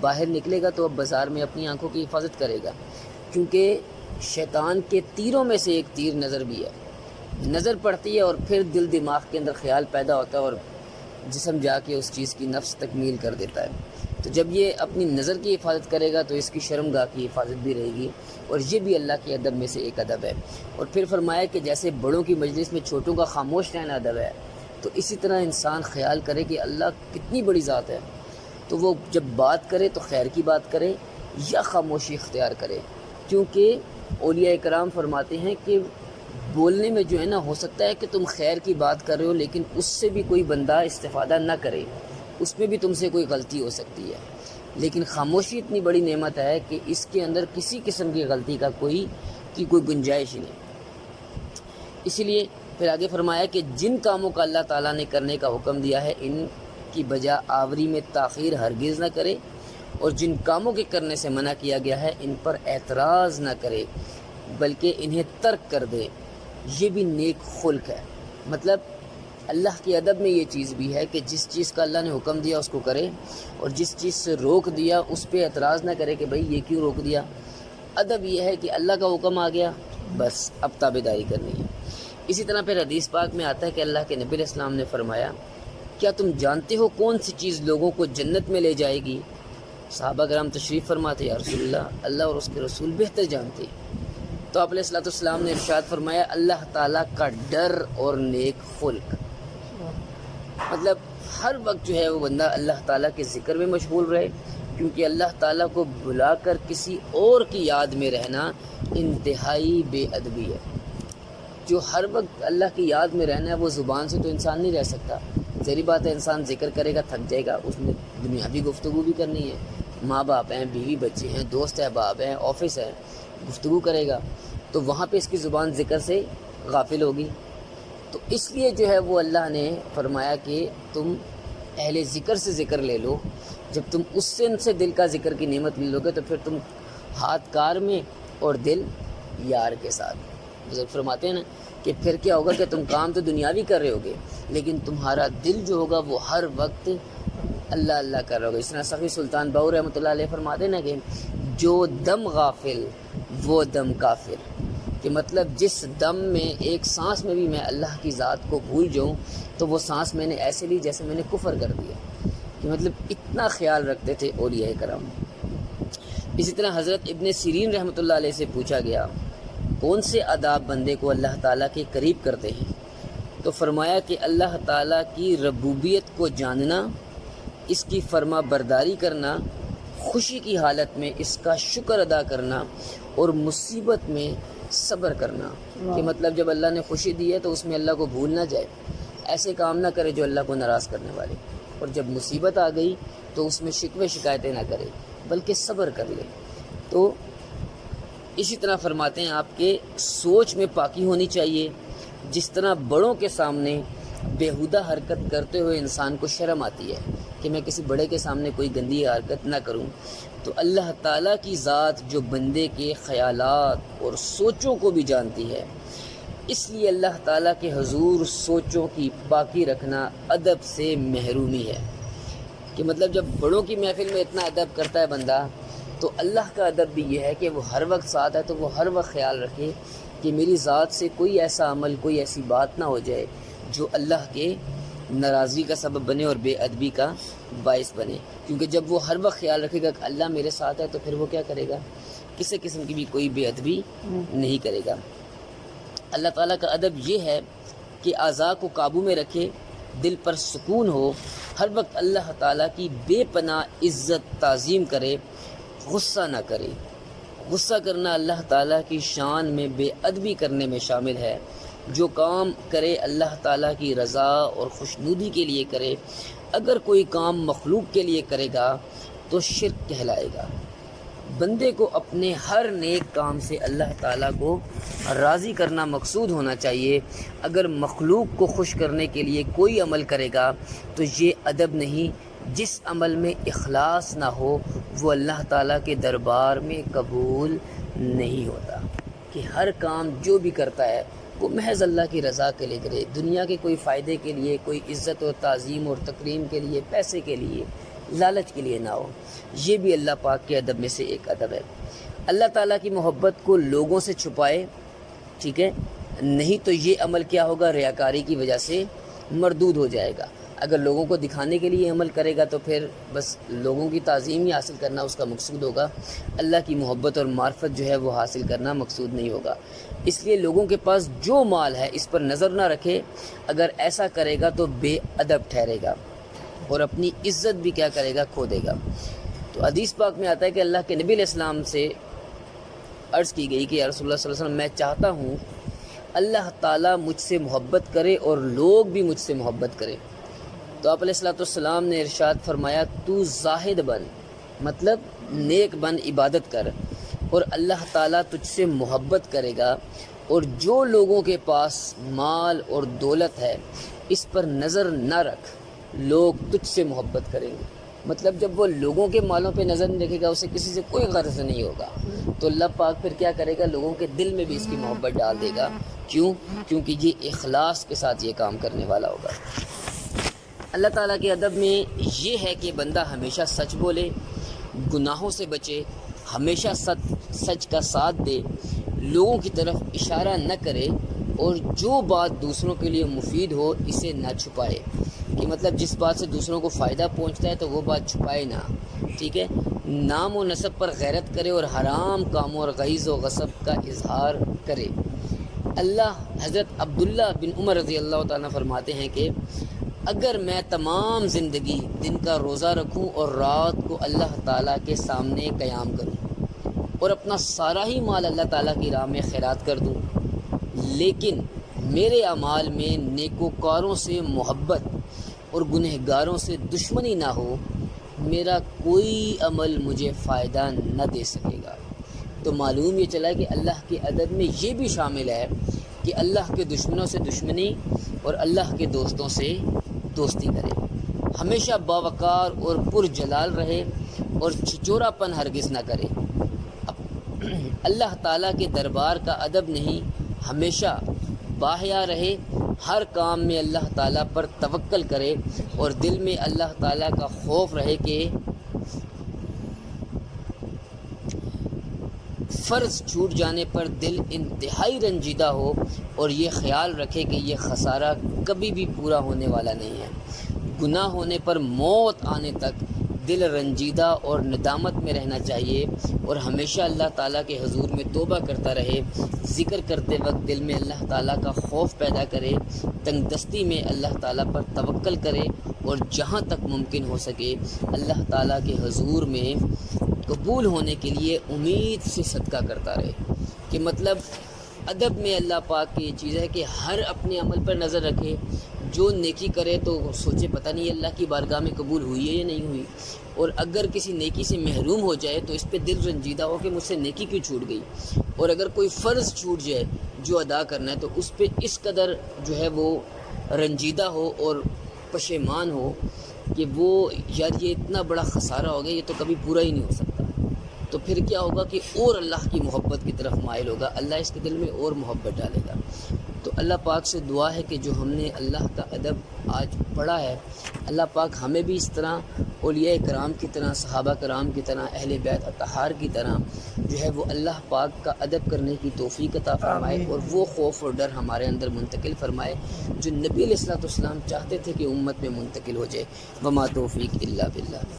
باہر نکلے گا تو اب بازار میں اپنی آنکھوں کی حفاظت کرے گا، کیونکہ شیطان کے تیروں میں سے ایک تیر نظر بھی ہے۔ نظر پڑتی ہے اور پھر دل دماغ کے اندر خیال پیدا ہوتا ہے اور جسم جا کے اس چیز کی نفس تکمیل کر دیتا ہے۔ تو جب یہ اپنی نظر کی حفاظت کرے گا تو اس کی شرمگاہ کی حفاظت بھی رہے گی، اور یہ بھی اللہ کے ادب میں سے ایک ادب ہے۔ اور پھر فرمایا کہ جیسے بڑوں کی مجلس میں چھوٹوں کا خاموش رہنا ادب ہے، تو اسی طرح انسان خیال کرے کہ اللہ کتنی بڑی ذات ہے، تو وہ جب بات کرے تو خیر کی بات کرے یا خاموشی اختیار کرے، کیونکہ اولیاء کرام فرماتے ہیں کہ بولنے میں جو ہے نا، ہو سکتا ہے کہ تم خیر کی بات کر رہے ہو لیکن اس سے بھی کوئی بندہ استفادہ نہ کرے، اس میں بھی تم سے کوئی غلطی ہو سکتی ہے، لیکن خاموشی اتنی بڑی نعمت ہے کہ اس کے اندر کسی قسم کی غلطی کا کوئی گنجائش ہی نہیں۔ اسی لیے پھر آگے فرمایا کہ جن کاموں کا اللہ تعالیٰ نے کرنے کا حکم دیا ہے ان کی بجا آوری میں تاخیر ہرگز نہ کرے، اور جن کاموں کے کرنے سے منع کیا گیا ہے ان پر اعتراض نہ کرے بلکہ انہیں ترک کر دے، یہ بھی نیک خلق ہے۔ مطلب اللہ کے ادب میں یہ چیز بھی ہے کہ جس چیز کا اللہ نے حکم دیا اس کو کرے، اور جس چیز سے روک دیا اس پہ اعتراض نہ کرے کہ بھئی یہ کیوں روک دیا۔ ادب یہ ہے کہ اللہ کا حکم آ گیا، بس اب تابعداری کرنی ہے۔ اسی طرح پھر حدیث پاک میں آتا ہے کہ اللہ کے نبی علیہ السلام نے فرمایا، کیا تم جانتے ہو کون سی چیز لوگوں کو جنت میں لے جائے گی؟ صحابہ کرام تشریف فرماتے، یا رسول اللہ اور اس کے رسول بہتر جانتے۔ تو آپ علیہ السلام نے ارشاد فرمایا، اللہ تعالیٰ کا ڈر اور نیک خلق۔ مطلب ہر وقت جو ہے وہ بندہ اللہ تعالیٰ کے ذکر میں مشغول رہے، کیونکہ اللہ تعالیٰ کو بلا کر کسی اور کی یاد میں رہنا انتہائی بے ادبی ہے۔ جو ہر وقت اللہ کی یاد میں رہنا ہے وہ زبان سے تو انسان نہیں رہ سکتا، ظاہری بات ہے انسان ذکر کرے گا تھک جائے گا، اس میں دنیاوی گفتگو بھی کرنی ہے، ماں باپ ہیں، بیوی بچے ہیں، دوست احباب ہیں، آفس ہے، گفتگو کرے گا تو وہاں پہ اس کی زبان ذکر سے غافل ہوگی۔ تو اس لیے جو ہے وہ اللہ نے فرمایا کہ تم اہل ذکر سے ذکر لے لو، جب تم اس سے ان سے دل کا ذکر کی نعمت لے لو گے تو پھر تم ہاتھ کار میں اور دل یار کے ساتھ۔ بزرگ فرماتے ہیں نا کہ پھر کیا ہوگا کہ تم کام تو دنیاوی کر رہے ہوگے لیکن تمہارا دل جو ہوگا وہ ہر وقت اللہ اللہ کر رہا ہوگا۔ اس طرح سخی سلطان باؤ رحمۃ اللہ علیہ فرماتے ہیں نا کہ جو دم غافل وہ دم کافر، کہ مطلب جس دم میں ایک سانس میں بھی میں اللہ کی ذات کو بھول جاؤں تو وہ سانس میں نے ایسے لی جیسے میں نے کفر کر دیا، کہ مطلب اتنا خیال رکھتے تھے اولیاء کرام۔ اسی طرح حضرت ابن سیرین رحمۃ اللہ علیہ سے پوچھا گیا کون سے آداب بندے کو اللہ تعالیٰ کے قریب کرتے ہیں، تو فرمایا کہ اللہ تعالیٰ کی ربوبیت کو جاننا، اس کی فرما برداری کرنا، خوشی کی حالت میں اس کا شکر ادا کرنا، اور مصیبت میں صبر کرنا، کہ مطلب جب اللہ نے خوشی دی ہے تو اس میں اللہ کو بھول نہ جائے، ایسے کام نہ کرے جو اللہ کو ناراض کرنے والے، اور جب مصیبت آ گئی تو اس میں شکوے شکایتیں نہ کرے بلکہ صبر کر لے۔ تو اسی طرح فرماتے ہیں آپ کے سوچ میں پاکی ہونی چاہیے، جس طرح بڑوں کے سامنے بیہودہ حرکت کرتے ہوئے انسان کو شرم آتی ہے کہ میں کسی بڑے کے سامنے کوئی گندی حرکت نہ کروں، تو اللہ تعالیٰ کی ذات جو بندے کے خیالات اور سوچوں کو بھی جانتی ہے، اس لیے اللہ تعالیٰ کے حضور سوچوں کی پاکی رکھنا ادب سے محرومی ہے، کہ مطلب جب بڑوں کی محفل میں اتنا ادب کرتا ہے بندہ تو اللہ کا ادب بھی یہ ہے کہ وہ ہر وقت ساتھ ہے تو وہ ہر وقت خیال رکھے کہ میری ذات سے کوئی ایسا عمل، کوئی ایسی بات نہ ہو جائے جو اللہ کے ناراضگی کا سبب بنے اور بے ادبی کا باعث بنے، کیونکہ جب وہ ہر وقت خیال رکھے گا کہ اللہ میرے ساتھ ہے تو پھر وہ کیا کرے گا، کسی قسم کی بھی کوئی بے ادبی نہیں کرے گا۔ اللہ تعالیٰ کا ادب یہ ہے کہ اعضاء کو قابو میں رکھے، دل پر سکون ہو، ہر وقت اللہ تعالیٰ کی بے پناہ عزت تعظیم کرے، غصہ نہ کرے۔ غصہ کرنا اللہ تعالیٰ کی شان میں بے ادبی کرنے میں شامل ہے۔ جو کام کرے اللہ تعالیٰ کی رضا اور خوشنودی کے لیے کرے، اگر کوئی کام مخلوق کے لیے کرے گا تو شرک کہلائے گا۔ بندے کو اپنے ہر نیک کام سے اللہ تعالیٰ کو راضی کرنا مقصود ہونا چاہیے۔ اگر مخلوق کو خوش کرنے کے لیے کوئی عمل کرے گا تو یہ ادب نہیں۔ جس عمل میں اخلاص نہ ہو وہ اللہ تعالیٰ کے دربار میں قبول نہیں ہوتا، کہ ہر کام جو بھی کرتا ہے وہ محض اللہ کی رضا کے لیے کرے، دنیا کے کوئی فائدے کے لیے، کوئی عزت و تعظیم اور تکریم کے لیے، پیسے کے لیے، لالچ کے لیے نہ ہو۔ یہ بھی اللہ پاک کے ادب میں سے ایک ادب ہے۔ اللہ تعالیٰ کی محبت کو لوگوں سے چھپائے، ٹھیک ہے، نہیں تو یہ عمل کیا ہوگا، ریاکاری کی وجہ سے مردود ہو جائے گا۔ اگر لوگوں کو دکھانے کے لیے عمل کرے گا تو پھر بس لوگوں کی تعظیم ہی حاصل کرنا اس کا مقصود ہوگا، اللہ کی محبت اور معرفت جو ہے وہ حاصل کرنا مقصود نہیں ہوگا۔ اس لیے لوگوں کے پاس جو مال ہے اس پر نظر نہ رکھے، اگر ایسا کرے گا تو بے ادب ٹھہرے گا اور اپنی عزت بھی کیا کرے گا، کھو دے گا۔ تو حدیث پاک میں آتا ہے کہ اللہ کے نبی علیہ السلام سے عرض کی گئی کہ یا رسول اللہ صلی اللہ علیہ وسلم، میں چاہتا ہوں اللہ تعالیٰ مجھ سے محبت کرے اور لوگ بھی مجھ سے محبت کرے۔ تو آپ علیہ السلام نے ارشاد فرمایا، تو زاہد بن، مطلب نیک بن، عبادت کر، اور اللہ تعالیٰ تجھ سے محبت کرے گا، اور جو لوگوں کے پاس مال اور دولت ہے اس پر نظر نہ رکھ، لوگ تجھ سے محبت کریں گے۔ مطلب جب وہ لوگوں کے مالوں پہ نظر نہیں رکھے گا، اسے کسی سے کوئی غرض نہیں ہوگا، تو اللہ پاک پھر کیا کرے گا، لوگوں کے دل میں بھی اس کی محبت ڈال دے گا۔ کیوں؟ کیونکہ یہ اخلاص کے ساتھ یہ کام کرنے والا ہوگا۔ اللہ تعالیٰ کے ادب میں یہ ہے کہ بندہ ہمیشہ سچ بولے، گناہوں سے بچے، ہمیشہ سچ کا ساتھ دے، لوگوں کی طرف اشارہ نہ کرے، اور جو بات دوسروں کے لیے مفید ہو اسے نہ چھپائے، کہ مطلب جس بات سے دوسروں کو فائدہ پہنچتا ہے تو وہ بات چھپائے نہ، ٹھیک ہے۔ نام و نسب پر غیرت کرے اور حرام کاموں اور غیظ و غصب کا اظہار کرے۔ حضرت عبداللہ بن عمر رضی اللہ تعالیٰ فرماتے ہیں کہ اگر میں تمام زندگی دن کا روزہ رکھوں اور رات کو اللہ تعالیٰ کے سامنے قیام کروں اور اپنا سارا ہی مال اللہ تعالیٰ کی راہ میں خیرات کر دوں، لیکن میرے اعمال میں نیکوکاروں سے محبت اور گنہگاروں سے دشمنی نہ ہو، میرا کوئی عمل مجھے فائدہ نہ دے سکے گا۔ تو معلوم یہ چلا کہ اللہ کے ادب میں یہ بھی شامل ہے کہ اللہ کے دشمنوں سے دشمنی اور اللہ کے دوستوں سے دوستی کرے، ہمیشہ باوقار اور پرجلال رہے اور چھچورا پن ہرگز نہ کرے۔ اللہ تعالیٰ کے دربار کا ادب نہیں، ہمیشہ باحیا رہے، ہر کام میں اللہ تعالیٰ پر توکل کرے اور دل میں اللہ تعالیٰ کا خوف رہے کہ فرض چھوٹ جانے پر دل انتہائی رنجیدہ ہو اور یہ خیال رکھے کہ یہ خسارہ کبھی بھی پورا ہونے والا نہیں ہے۔ گناہ ہونے پر موت آنے تک دل رنجیدہ اور ندامت میں رہنا چاہیے، اور ہمیشہ اللہ تعالیٰ کے حضور میں توبہ کرتا رہے، ذکر کرتے وقت دل میں اللہ تعالیٰ کا خوف پیدا کرے، تنگ دستی میں اللہ تعالیٰ پر توکل کرے، اور جہاں تک ممکن ہو سکے اللہ تعالیٰ کے حضور میں قبول ہونے کے لیے امید سے صدقہ کرتا رہے۔ کہ مطلب ادب میں اللہ پاک کی یہ چیز ہے کہ ہر اپنے عمل پر نظر رکھے، جو نیکی کرے تو سوچے پتہ نہیں اللہ کی بارگاہ میں قبول ہوئی ہے یا نہیں ہوئی، اور اگر کسی نیکی سے محروم ہو جائے تو اس پہ دل رنجیدہ ہو کہ مجھ سے نیکی کیوں چھوٹ گئی، اور اگر کوئی فرض چھوٹ جائے جو ادا کرنا ہے تو اس پہ اس قدر جو ہے وہ رنجیدہ ہو اور پشیمان ہو کہ وہ یار یہ اتنا بڑا خسارہ ہو گیا، یہ تو کبھی پورا ہی نہیں ہو سکتا۔ تو پھر کیا ہوگا کہ اور اللہ کی محبت کی طرف مائل ہوگا، اللہ اس کے دل میں اور محبت ڈالے گا۔ تو اللہ پاک سے دعا ہے کہ جو ہم نے اللہ کا ادب آج پڑھا ہے، اللہ پاک ہمیں بھی اس طرح اولیاء کرام کی طرح، صحابہ کرام کی طرح، اہل بیت اطہار کی طرح جو ہے وہ اللہ پاک کا ادب کرنے کی توفیق عطا فرمائے، اور وہ خوف اور ڈر ہمارے اندر منتقل فرمائے جو نبی علیہ الصلوۃ والسلام چاہتے تھے کہ امت میں منتقل ہو جائے۔ وما توفیق الا باللہ۔